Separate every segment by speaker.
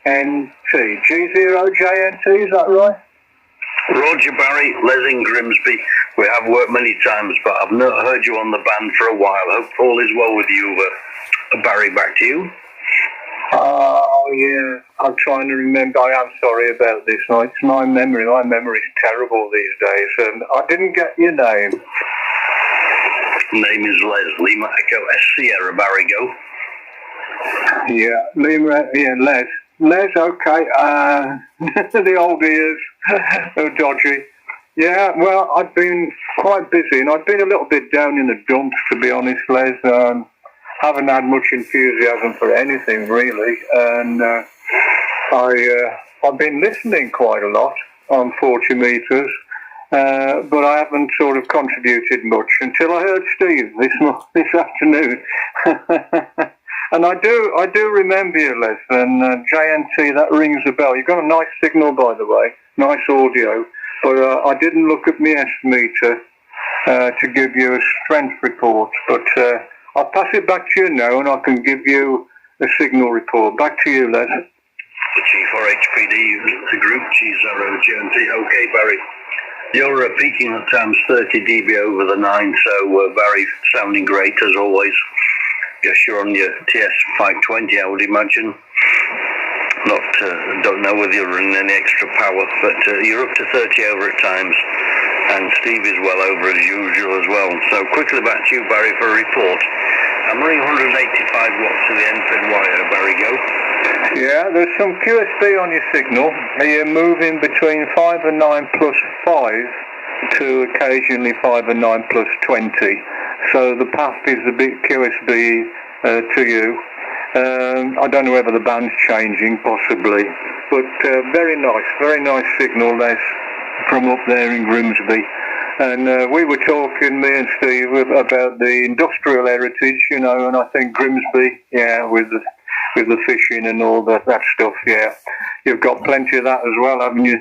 Speaker 1: G0JNT, G0JNT, is that right?
Speaker 2: Roger, Barry, Les in Grimsby. We have worked many times, but I've not heard you on the band for a while. Hope all is well with you. Barry, back to you.
Speaker 1: Oh, yeah. I'm trying to remember. I am sorry about this. It's my memory. My memory's terrible these days. I didn't get your name.
Speaker 2: Name is Les. Lima Echo S Sierra, Barry, go.
Speaker 1: Yeah, Les. Les, okay. The old ears are dodgy. Yeah, well, I've been quite busy, and I've been a little bit down in the dumps, to be honest, Les. Haven't had much enthusiasm for anything, really, and I've been listening quite a lot on 40 metres, but I haven't sort of contributed much until I heard Steve this afternoon. And I do remember you, Les, and JNT, that rings a bell. You've got a nice signal, by the way, nice audio, but I didn't look at my S meter to give you a strength report, but I'll pass it back to you now, and I can give you a signal report. Back to you, Les.
Speaker 2: The G4HPD, the group G0JNT. Okay, Barry. You're peaking at times 30 dB over the 9, so Barry, sounding great as always. Guess you're on your TS520, I would imagine. Don't know whether you're running any extra power, but you're up to 30 over at times, and Steve is well over as usual as well. So quickly back to you, Barry, for a report. I'm running 185 watts to the Endfed wire, Barry, go.
Speaker 1: Yeah, there's some QSB on your signal. You're moving between 5 and 9 plus 5 to occasionally 5 and 9 plus 20. So the path is a bit QSB to you. I don't know whether the band's changing, possibly. But very nice signal, Les, from up there in Grimsby. And we were talking, me and Steve, about the industrial heritage, and I think Grimsby, yeah, with the fishing and all that stuff, yeah. You've got plenty of that as well, haven't you?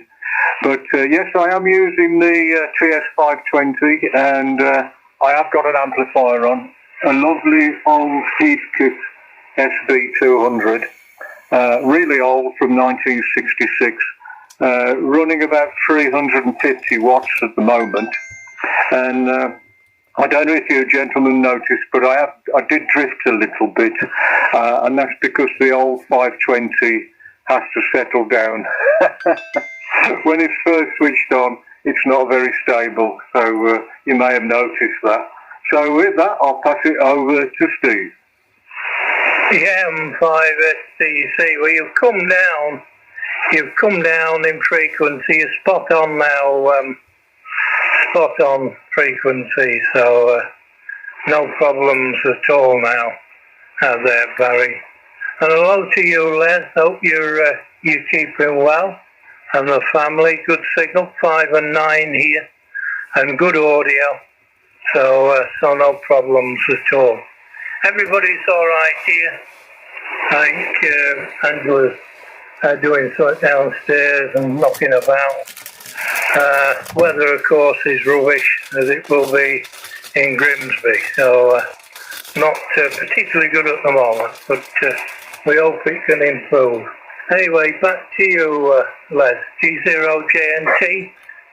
Speaker 1: But yes, I am using the TS520, and I have got an amplifier on, a lovely old Heathkit SB200, really old, from 1966, running about 350 watts at the moment. And I don't know if you gentlemen noticed, but I did drift a little bit, and that's because the old 520 has to settle down. When it's first switched on, it's not very stable, so you may have noticed that. So with that, I'll pass it over to Steve.
Speaker 3: Yeah, M5STC, well, you've come down in frequency. You're spot on now, spot on frequency, so no problems at all now out there, Barry. And hello to you, Les. Hope you're keeping well. And the family, good signal, 5 and 9 here, and good audio, so no problems at all. Everybody's all right here. I think Angela's doing something downstairs and knocking about. Weather, of course, is rubbish, as it will be in Grimsby, so not particularly good at the moment, but we hope it can improve. Anyway, back to you, Les. G0JNT,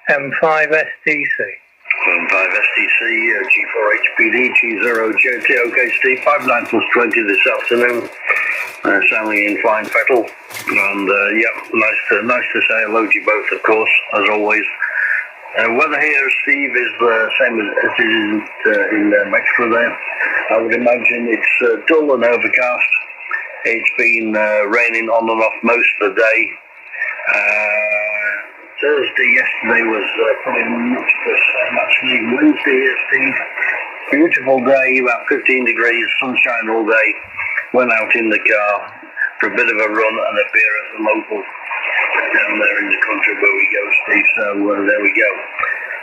Speaker 3: M5STC.
Speaker 2: M5STC, G4HPD, G0JNT. Okay, Steve, 59 plus 20 this afternoon. Sounding in fine fettle. And, yeah, nice to say hello to you both, of course, as always. Weather here, Steve, is the same as it is in Mexico there. I would imagine it's dull and overcast. It's been raining on and off most of the day. Thursday yesterday was pretty much the same. Actually, Wednesday here, Steve, beautiful day, about 15 degrees, sunshine all day. Went out in the car for a bit of a run and a beer at the local down there in the country where we go, Steve. So there we go.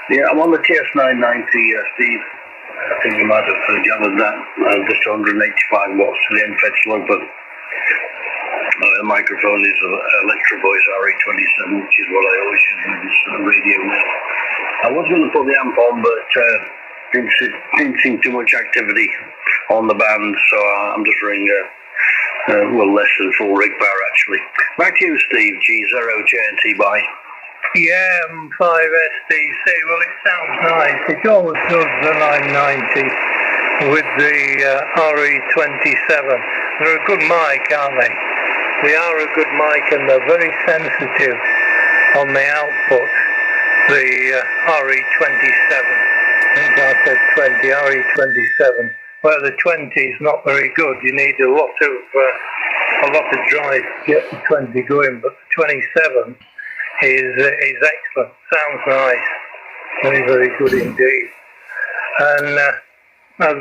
Speaker 2: Yeah, I'm on the TS990, Steve. I think you might have gathered that. Just 185 watts to the Endfed sloper. The microphone is Electro Voice RE27, which is what I always use with this radio now. I was going to put the amp on, but didn't see too much activity on the band, so I'm just running Well, less than full rig power actually. Back to you, Steve. G0JNT by.
Speaker 3: Yeah, 5SDC. Well, it sounds nice. It always does the 990 with the RE27. They're a good mic, aren't they? They are a good mic, and they're very sensitive on the output. The RE27. I think I said 20. RE27. Well, the 20 is not very good. You need a lot of drive to get the 20 going, but the 27 is excellent. Sounds nice. Very, very good indeed. And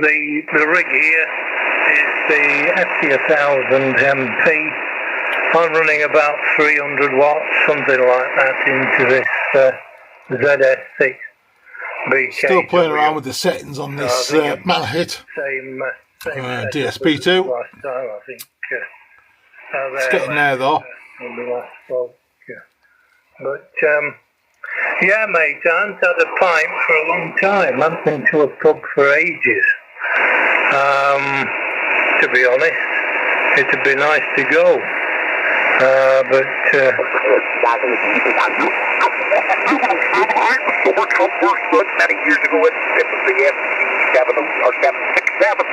Speaker 3: the rig here is the FT1000 MP. I'm running about 300 watts, something like that, into this ZS6 BK.
Speaker 4: Still playing around with the settings on this Malahit DSP2.
Speaker 3: Last time, I think.
Speaker 4: It's getting there though.
Speaker 3: On the last spoke. But yeah, mate, I haven't had a pipe for a long time. I haven't been to a pub for ages. To be honest, it'd be nice to go. But
Speaker 5: many years ago, it was the FT7 or 767.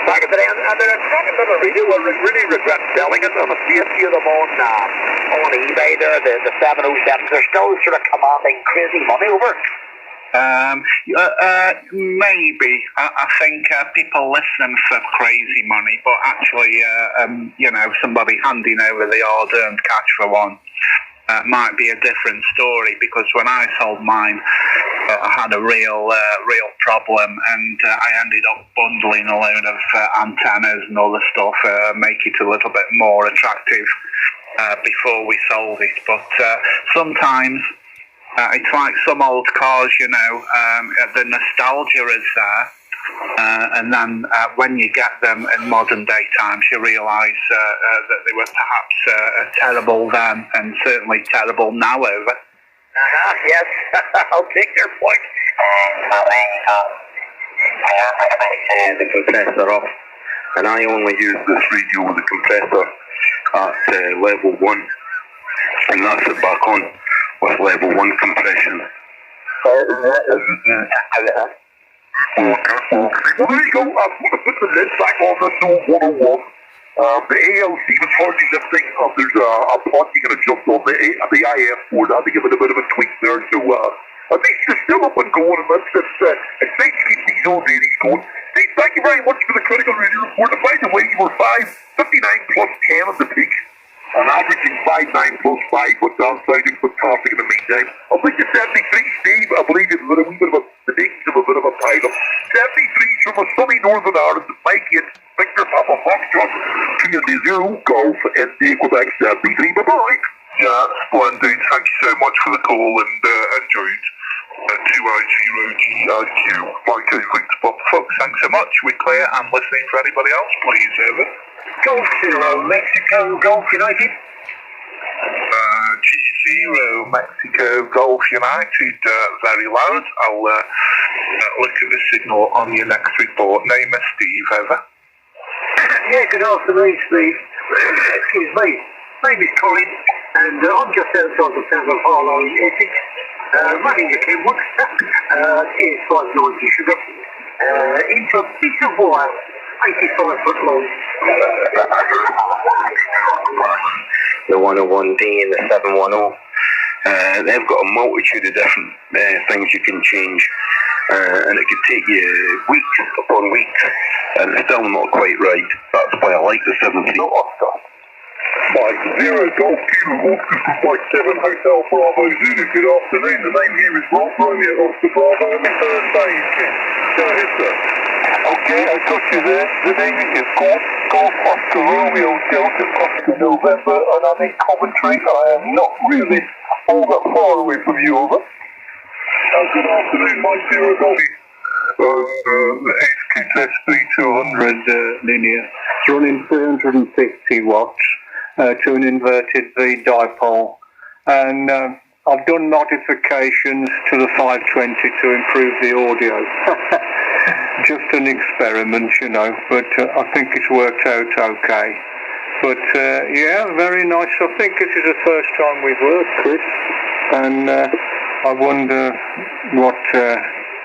Speaker 5: Back in the day, and they're talking about a radio. I really regret selling it. I'm a few of them on eBay there, the 707s. They're still sort of commanding crazy money over.
Speaker 1: Maybe. I think people listen for crazy money, but actually, somebody handing over the hard-earned cash for one might be a different story, because when I sold mine, I had a real problem, and I ended up bundling a load of antennas and other stuff, make it a little bit more attractive before we sold it. But sometimes it's like some old cars, the nostalgia is there. And then when you get them in modern day times, you realise that they were perhaps terrible then, and certainly terrible now over.
Speaker 5: Yes, I'll take your point. I have the compressor off, and I only use this radio with the compressor at level 1, and that's it back on with level 1 compression.
Speaker 6: Well, there you go. I'm going to put the lid back on the new 101. The ALC was hardly lifting. There's a pot you can adjust on the IF board. I had to give it a bit of a tweak there. So at least you're still up and going. And it's nice to keep these old ladies going. Steve, thank you very much for the critical radio report. And by the way, you were 559 plus 10 at the peak. And averaging 59 plus 5, but sounding fantastic in the meantime. I'll bring you 73, Steve. I believe it's a wee bit of the makings of a bit of a pile-up. 73 from a sunny Northern Ireland, Mike 8, Victor Papa Foxtrot, 3 Golf, and Quebec 73. Bye-bye.
Speaker 7: Yeah, splendid. Thank you so much for the call, and enjoyed 2I0GIQ. Mike 8, Victor Papa Fox, thanks so much. We're clear and listening for anybody else, please, over.
Speaker 2: Golf 0, Mexico, Golf United.
Speaker 7: G0, Mexico, Golf United, very loud. I'll look at the signal on your next report. Name is Steve, over.
Speaker 2: Yeah, good afternoon, Steve. Excuse me. My name is Colin, and I'm just outside the town of Harlow, Essex, running a Kenwood, TS590 sugar, into a piece of wire, 85 foot long.
Speaker 5: The 101D and the 710. They've got a multitude of different things you can change, and it could take you weeks upon weeks, and it's still not quite right. That's why I like the 73.
Speaker 6: Mike 0 Golf Kilo Oscar from Mike 7 Hotel Bravo Zulu. Good afternoon. The name here is Rob Romeo Oscar Bravo on the third phase. Go ahead, sir.
Speaker 1: Okay, I got you there. The name is Golf Oscar Romeo Delta Oscar November, and I'm in Coventry. I am not really all that far away from you, over.
Speaker 6: Good afternoon, Mike 0 Golf.
Speaker 1: The HQ S3200 linear. It's running 350 watts to an inverted V dipole, and I've done modifications to the 520 to improve the audio. Just an experiment, but I think it's worked out okay. But yeah, very nice. I think this is the first time we've worked, Chris, and I wonder what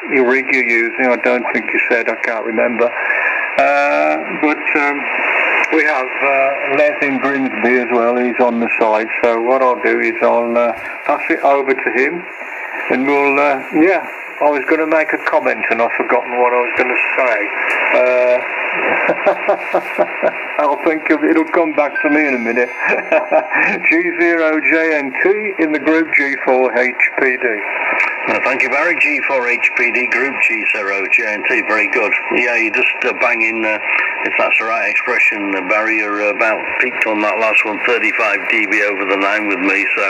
Speaker 1: rig you're using. I don't think you said. I can't remember. But we have Les in Grimsby as well. He's on the side. So what I'll do is I'll pass it over to him, and we'll yeah. I was going to make a comment and I've forgotten what I was going to say. I'll think of it. It'll come back to me in a minute. G0JNT in the group G4HPD.
Speaker 2: Thank you, Barry. G4HPD, group G0JNT. Very good. Yeah, you just bang in, if that's the right expression, Barry, you're about peaked on that last one, 35 dB over the line with me. So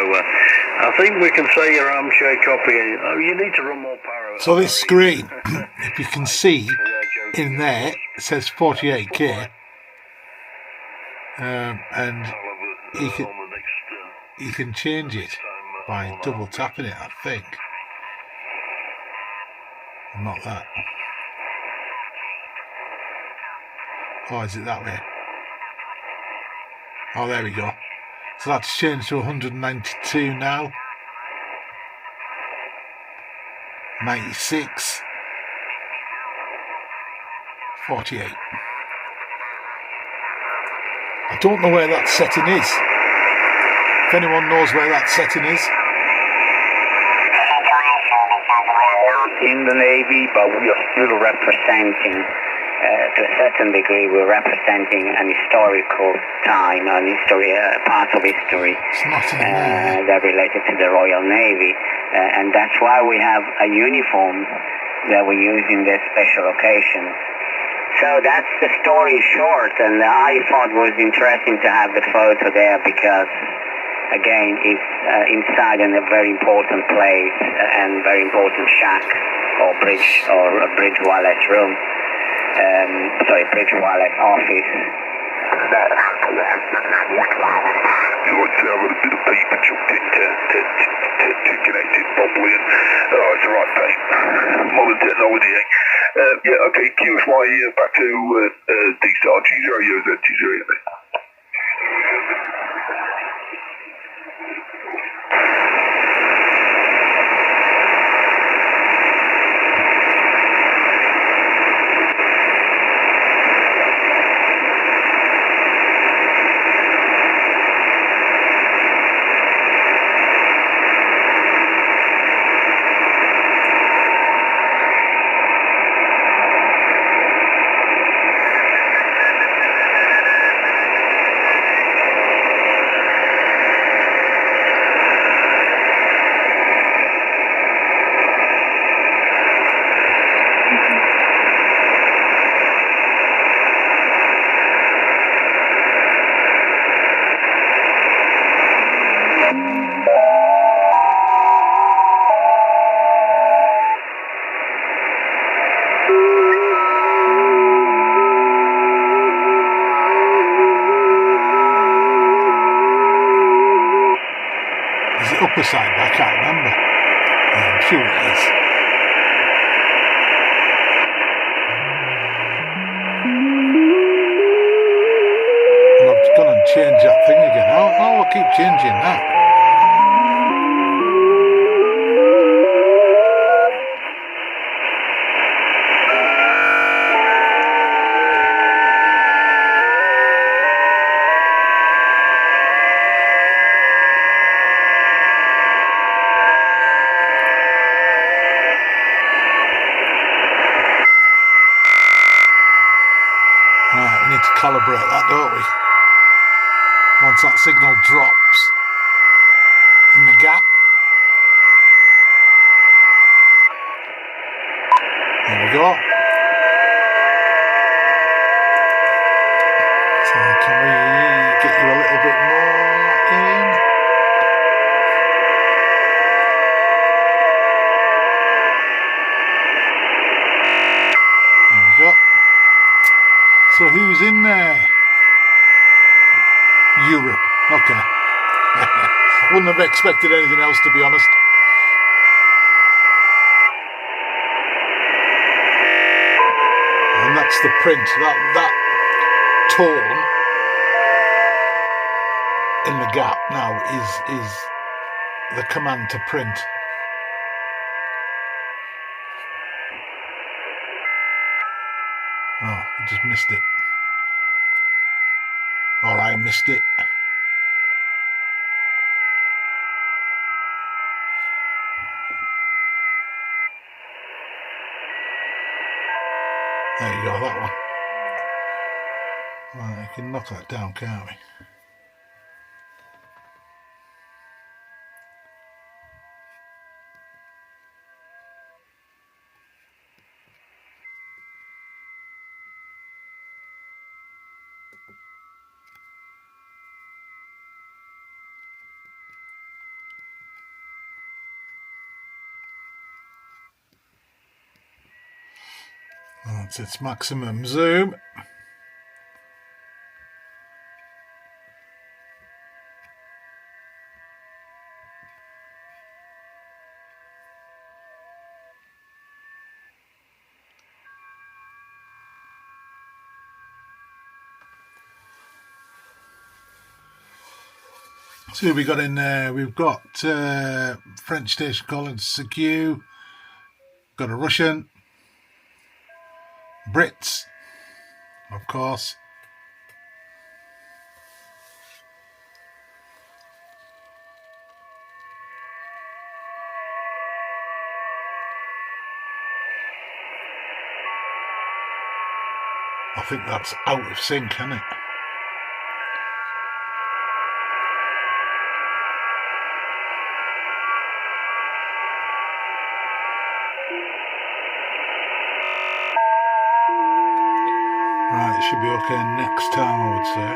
Speaker 2: I think we can say your armchair copy. You need to run more power.
Speaker 4: So this screen, if you can see in there, it says 48K, and you can change it by double tapping it, I think. Not that. Oh, is it that way? Oh, there we go. So that's changed to 192 now. 96. 48. I don't know where that setting is. If anyone knows where that setting is.
Speaker 8: In the Navy, but we are still representing, to a certain degree, we're representing an historical time, part of history that related to the Royal Navy. And that's why we have a uniform that we use in this special occasion. So that's the story short, and I thought it was interesting to have the photo there because, again, it's inside in a very important place and very important shack or bridge wallet room. Bridge wallet office.
Speaker 6: You like to have a bit of paper chucked in to connect it properly, and it's the right paint. Modern technology, eh? Yeah, okay, QSY back to D-Star G0Z.
Speaker 4: Upper side, I can't remember. Yeah, I'm sure it is. And I've gone and changed that thing again. Oh, I'll keep changing that. Calibrate that, don't we? Once that signal drops in the gap. There we go. So can we get you a little bit more in? There we go. So who's in there? Europe. Okay. Wouldn't have expected anything else, to be honest. And that's the print. That tone in the gap now is the command to print. Oh, I just missed it. Or I missed it. There you go, that one. Well, we can knock that down, can't we? That's its maximum zoom. So we got in there, we've got French station calling CQ, got a Russian, Brits, of course. I think that's out of sync, isn't it? Right, it should be okay next time, I would say.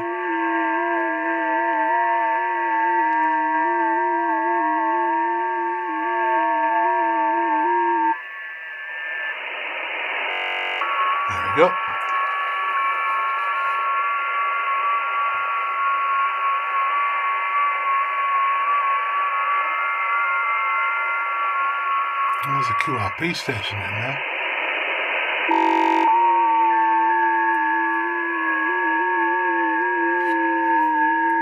Speaker 4: There we go. There's a QRP station in there.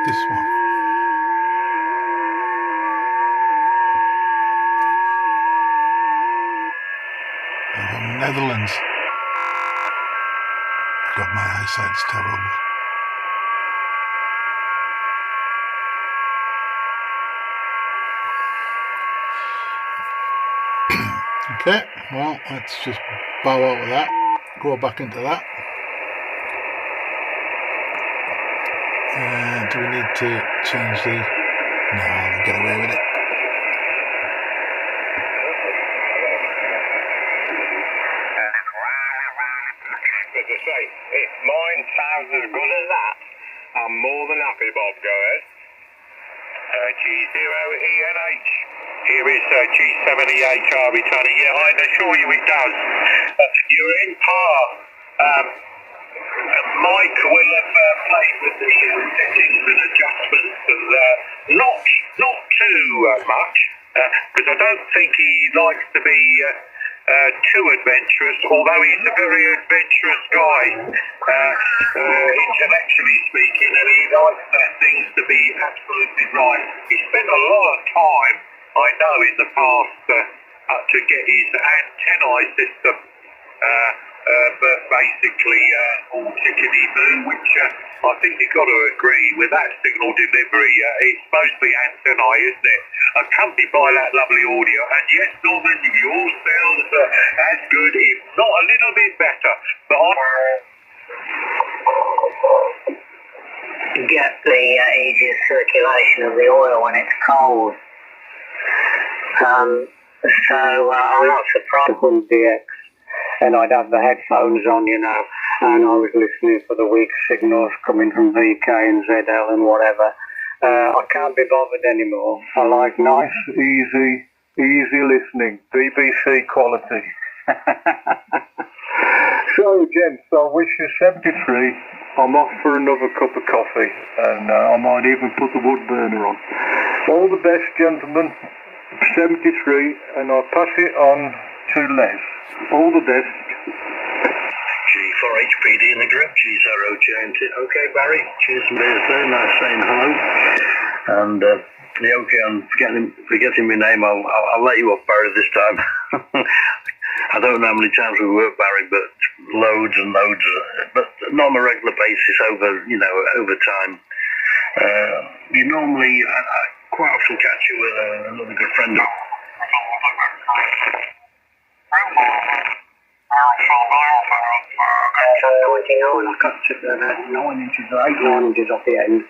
Speaker 4: This one. Netherlands. God, my eyesight's terrible. Okay, well, let's just bow out of that, go back into that. Do we need to change the... No, we'll get away with it.
Speaker 5: As I say, if mine sounds as good as that, I'm more than happy, Bob. Go ahead. G0ENH. Here is G78R returning. Yeah, I assure you it does. You're in par. Mike will have played with the settings and adjustments and not too much, because I don't think he likes to be too adventurous, although he's a very adventurous guy, intellectually speaking, and he likes things to be absolutely right. He spent a lot of time, I know, in the past to get his antennae system but basically all tickety-boo, which I think you've got to agree with that signal delivery. It's mostly antennae, isn't it? Accompanied by that lovely audio. And yes, Norman, yours sounds as good, if not a little bit better. But
Speaker 8: to get the easiest circulation of the oil when it's cold. So I'm not surprised on DX. And I'd have the headphones on, you know, and I was listening for the weak signals coming from VK and ZL and whatever. I can't be bothered anymore.
Speaker 1: I like nice, easy listening, BBC quality. So, gents, I wish you 73. I'm off for another cup of coffee, and I might even put the wood burner on. All the best, gentlemen. 73, and I'll pass it on to Les. All the best.
Speaker 2: G4HPD in the group, G0JNT. Okay, Barry. Cheers, very nice saying hello. And okay, I'm forgetting my name. I'll let you off, Barry, this time. I don't know how many times we work, Barry, but loads and loads, but not on a regular basis over time. You normally, I quite often catch you with another good friend. I cut 9 inches or 8 inches off the end,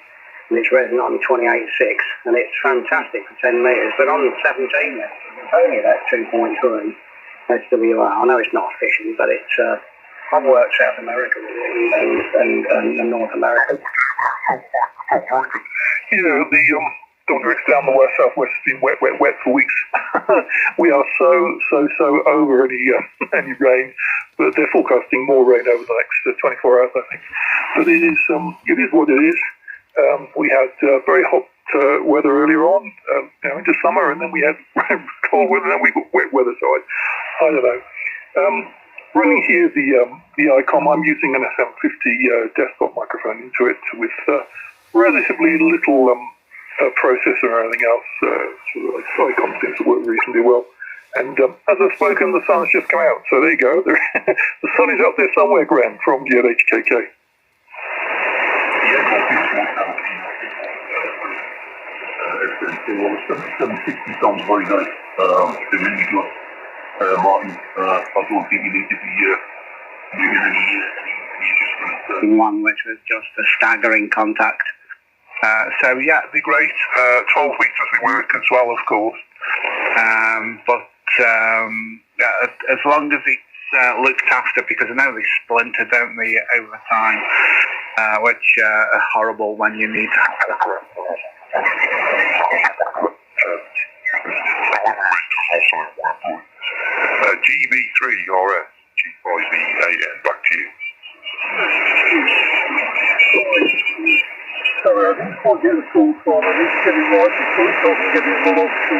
Speaker 2: and it's resonant on 28.6, and it's fantastic for 10 metres, but on 17, it's only about 2.3 SWR. I know it's not efficient, but it's, I've worked South America and North America.
Speaker 6: You know, the Dundricks down the west southwest has been wet for weeks. We are so over any rain, but they're forecasting more rain over the next 24 hours, I think. But it is what it is. We had very hot weather earlier on, into summer, and then we had cold weather, and then we got wet weather. So I don't know. Running here the ICOM, I'm using an SM50 desktop microphone into it with relatively little processor or anything else. So the ICOM seems to work reasonably well. And as I've spoken, the sun's just come out. So there you go. The sun is out there somewhere, Graham, from GLHKK. SM60 sounds very nice. They're really good. Martin, I don't think you need to be doing any adjustments.
Speaker 2: One which was just a staggering contact.
Speaker 6: So yeah, it'd be great. 12 weeks as we work as well, of course. As long as it's looked after, because I know they splinter, don't they, over time, which are horrible when you need to have GB3RS, G5EAN, back to you.
Speaker 1: Sorry, I didn't quite get the call from. I need to get it right before it's off and get it all off to.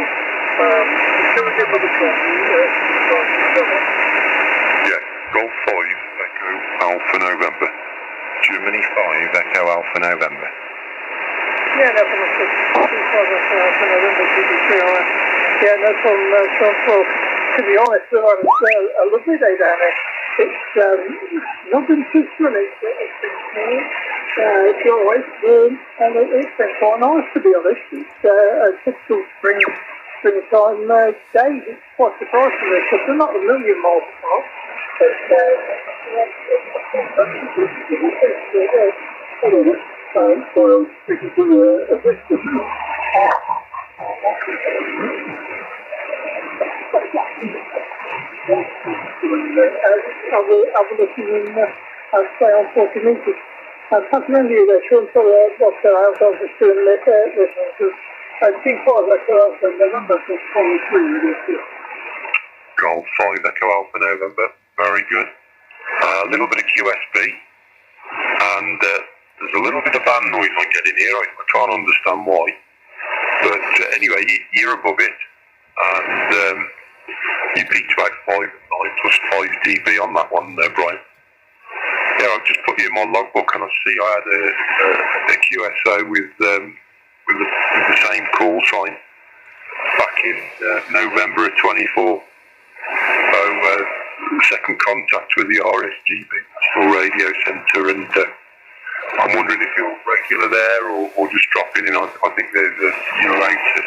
Speaker 1: Can we get another call?
Speaker 6: Yeah, Golf 5, Echo Alpha November. Germany 5, Echo Alpha November.
Speaker 1: Yeah, no problem. Alpha November, GB3RS. Yeah, no problem. Well, to be honest, it was a lovely day down there. It's not been too sunny. It's always warm, and it's been quite nice, to be honest. It's a typical springtime day. It's quite surprising because they're not a million miles apart. I'll be looking in, I'll stay on 40 metres. I can't remember you there, Sean, so what's the house I was just doing listening to. T5 Echo Alpha November, 23.
Speaker 6: Golf 5 Echo Alpha November, very good. A little bit of QSB, and there's a little bit of band noise I'm getting here. I can't understand why. But anyway, you're above it, and you peaked about 5.9 plus 5 dB on that one there, Brian. Yeah, I've just put you in my logbook, and I see I had a QSO with the same call sign back in November of 24. So second contact with the RSGB National Radio Centre, and I'm wondering if you're regular there or just dropping in. I think there's you're allowed to,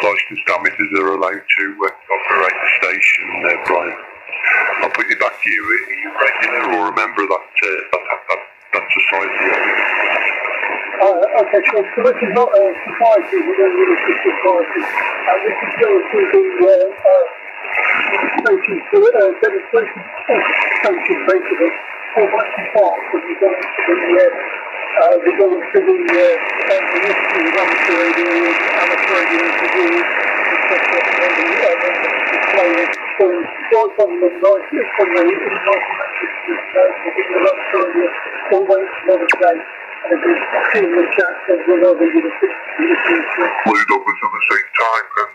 Speaker 6: licensed amateurs are allowed to operate the station there, Brian. I'll put you back to you. Are you regular or a member of that society?
Speaker 1: Okay, so this is not a society, we don't really see society. This is still a station demonstration station, basically. For Western Park, but we go into the amateur radio, amateur radio interviews, etc. And display it. So it's on the nice, it's on the always another day. And it's in the chat as well as in the
Speaker 6: Blue Douglas at the same time, and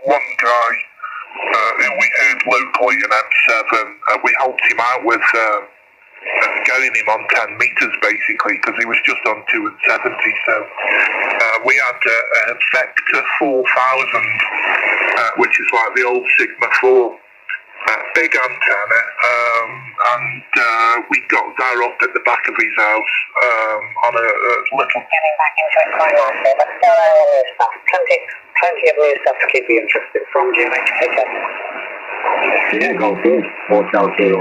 Speaker 6: one guy who we heard locally in M7, we helped him out with getting him on 10 metres basically, because he was just on 2 and 70. So we had
Speaker 7: had a Vector 4000, which is like the old Sigma 4. Big antenna, and we got that up at the back of his house on a little...
Speaker 8: Getting back into it quite nicely, but still new stuff. Plenty of new stuff to keep you interested from, Jimmy. Okay.
Speaker 2: Yeah, go good. Hotel 030,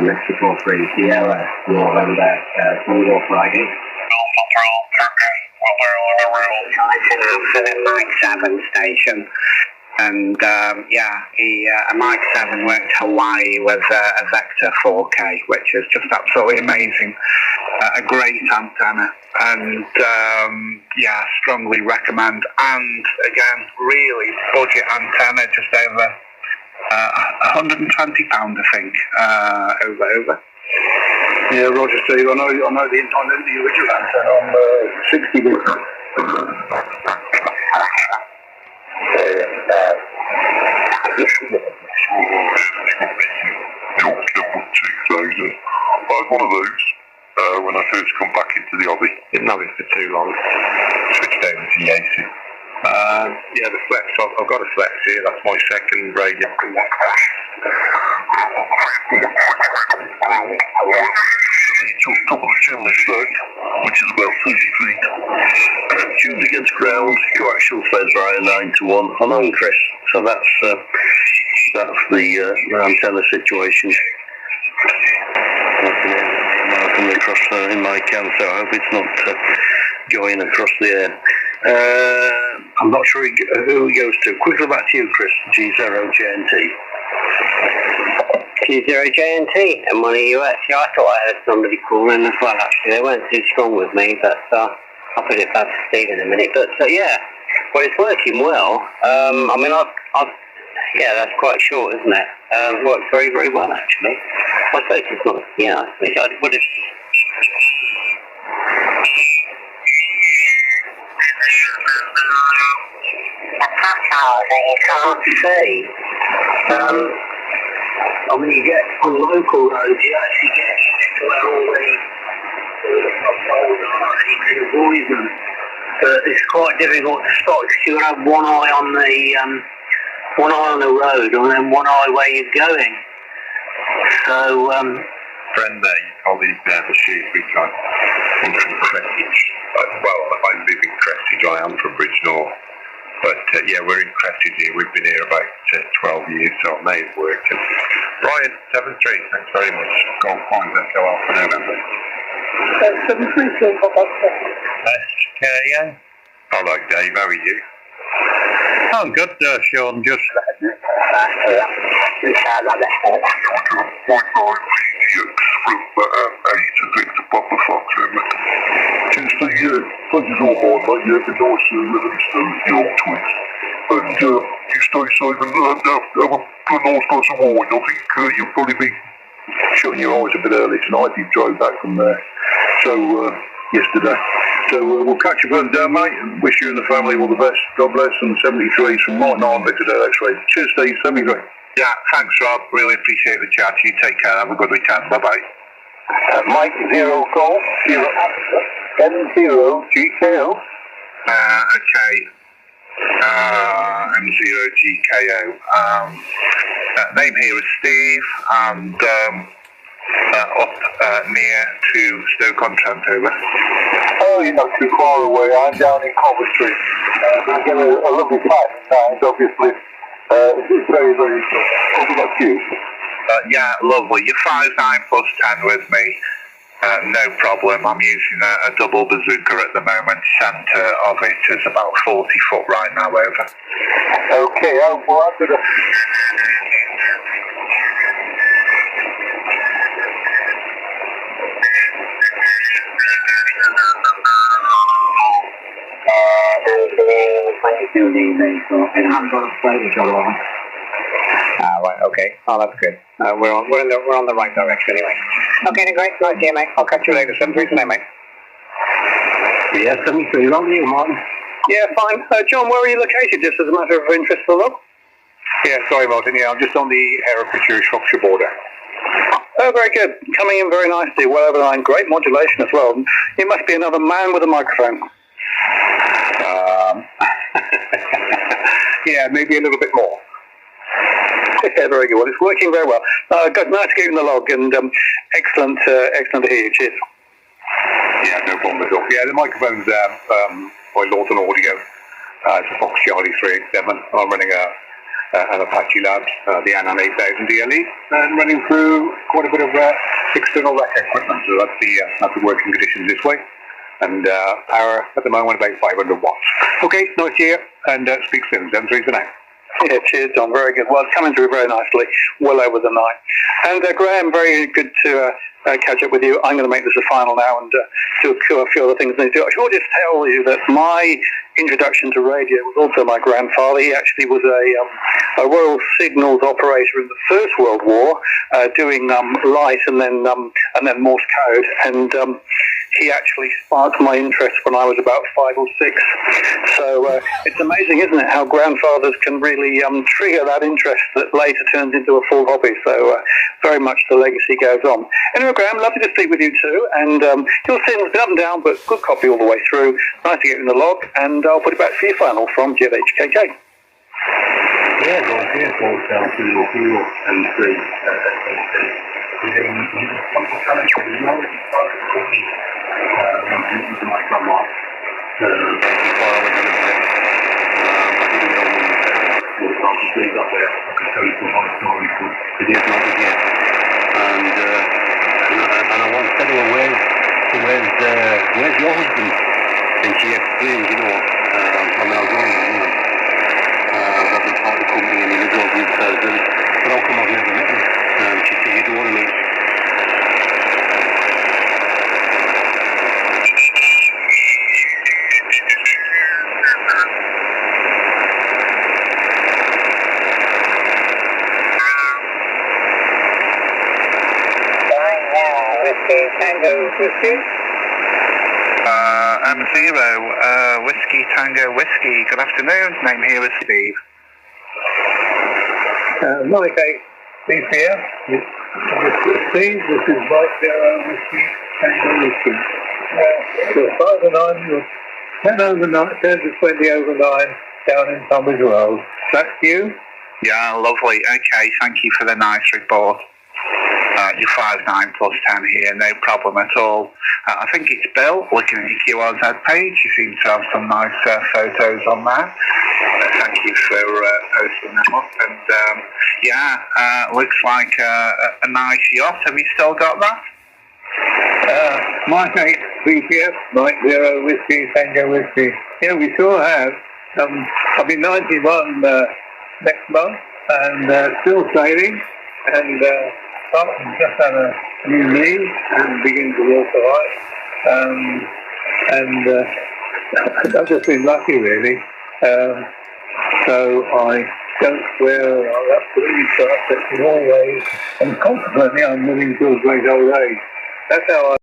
Speaker 2: Mexico 3, Sierra, November, Tango Friday.
Speaker 8: For the Mike 7 station. And Mike 7 worked Hawaii with a Vector 4K, which is just absolutely amazing. A great antenna, and strongly recommend. And again, really budget antenna, just over £120, I think, over.
Speaker 2: Yeah, Roger, Steve. I know the original antenna on 60 meters.
Speaker 6: I had one of those when I first come back into the hobby.
Speaker 7: Didn't have it for too long. Switched over to Yaesu. The Flex. I've got a Flex here. That's my second radio.
Speaker 6: Top of the chimney stack, which is about 30 feet.
Speaker 2: Tuned against ground, coaxial fed via 9-to-1 on Chris. So that's the antenna situation. Coming across in my cam, so I hope it's not going across the air. I'm not sure who he goes to. Quickly back to you, Chris. G0JNT.
Speaker 8: G0JNT and one of US. Yeah, I thought I heard somebody calling as well, actually. They weren't too strong with me, but I'll put it back to Steve in a minute. But it's working well. That's quite short, isn't it? Worked very, very well, actually. I suppose it's not, I would have... You can't see.
Speaker 2: You get on local roads, you actually get to where all the you can avoid them. But it's quite difficult to spot because you have one eye on the road and then one eye where you're going. So,
Speaker 7: friend there, your colleague there, the shoot we got from Crestage. I live in Crestage. I am from Bridge North. But we're in Crestage here. We've been here about 12 years, so it may have worked. And Brian, 7-3, thanks very much. Golf Point, Echo Alpha November.
Speaker 3: 7-3,
Speaker 7: Yeah. Hello, Dave. How are you? I'm good, Sean. Just.
Speaker 6: Tuesday, plenty's all hard, mate. You have a nice living stone, the old twist. And you stay safe and have a nice glass of wine. I think you'll probably be shutting your eyes a bit early tonight if you drove back from there. So, yesterday. So we'll catch you further down, mate, and wish you and the family all the best. God bless, and 73's from Mike 9, Victor Del X-Ray. Cheers, Steve, 73.
Speaker 7: Yeah, thanks, Rob. Really appreciate the chat. You take care. Have a good weekend. Bye-bye.
Speaker 6: Mike 0 call, 70 GKO.
Speaker 7: Okay. M0GKO. Name here is Steve, and up near to Stoke-on-Trent, over.
Speaker 6: Oh, you're not too far away. I'm down in Coventry. I get a lovely time, and obviously it's very, very good. That's you.
Speaker 7: Lovely. You're 5.9 plus 10 with me. No problem. I'm using a double bazooka at the moment. Centre of it is about 40 foot right now, over.
Speaker 6: Okay, I'm going to...
Speaker 8: Right, okay. Oh, that's good. We're on the right direction anyway. Okay, then great. Right, see you, mate. I'll catch you later. 7-3 tonight, mate.
Speaker 2: Yeah, 73, on you, Martin.
Speaker 3: Yeah, fine. John, where are you located, just as a matter of interest for look?
Speaker 7: Yeah, sorry, Martin. Yeah, I'm just on the Herefordshire-Shropshire border.
Speaker 3: Oh, very good. Coming in very nicely. Well over the line. Great modulation as well. You must be another man with a microphone.
Speaker 6: Yeah, maybe a little bit more.
Speaker 2: Yeah, very good. Well, it's working very well. Good, nice to get in the log, and excellent to hear you. Cheers.
Speaker 6: Yeah, no problem at all. Yeah, the microphone's by Lawton Audio. It's a Fox Charlie 387. I'm running an Apache Labs, the Anon 8000 DLE, and running through quite a bit of external rec equipment. So that's the working conditions this way. And power at the moment about 500 watts. Okay, nice to hear, and speak soon. 7-3 for now.
Speaker 2: Yeah, cheers, Don. Very good. Well, it's coming through very nicely, well over the 9. And Graham, very good to catch up with you. I'm going to make this a final now and do a few other things I need to do. I should just tell you that my introduction to radio was also my grandfather. He actually was a Royal Signals operator in the First World War, doing light and then Morse code. And he actually sparked my interest when I was about 5 or 6. So it's amazing, isn't it, how grandfathers can really trigger that interest that later turns into a full hobby. So very much the legacy goes on. Anyway, Graham, lovely to speak with you too. And your signal's been up and down, but good copy all the way through. Nice to get in the log, and I'll put it back for your final from JHKK.
Speaker 6: Yeah, guys, here, Paul, down to your hero and 3. My grandma. Up there. I could tell you some horror stories, but it is not as yet. And I once said to her, where's your husband? And she explained, when I was young, what we call the company, and he lives over in Thursday. But how come I've never met him? She said, you don't want to meet.
Speaker 3: Tango Whiskey.
Speaker 9: M0, Whiskey Tango Whiskey. Good afternoon. Name here is Steve.
Speaker 3: Malahit DSP2. Steve, this is Mike 0 Whiskey Tango Whiskey. So 5 and 9, you're 10 over 9, 10 to 20 over 9 down in Thomas Road. That's you?
Speaker 9: Yeah, lovely. Okay, thank you for the nice report. You're 5-9 plus 10 here, no problem at all. I think it's Bill, looking at your QRZ page. You seem to have some nice photos on there. Thank you for posting them up. And looks like a nice yacht. Have you still got that?
Speaker 3: Mike 8 VPF, Mike 0 Whiskey Tango Whiskey. Yeah, we still have. I'll be 91 next month, and still sailing, and just had a new knee and beginning to walk alright. I've just been lucky, really. So I don't wear absolutely perfect in all ways, and consequently I'm living to a great old age. That's how I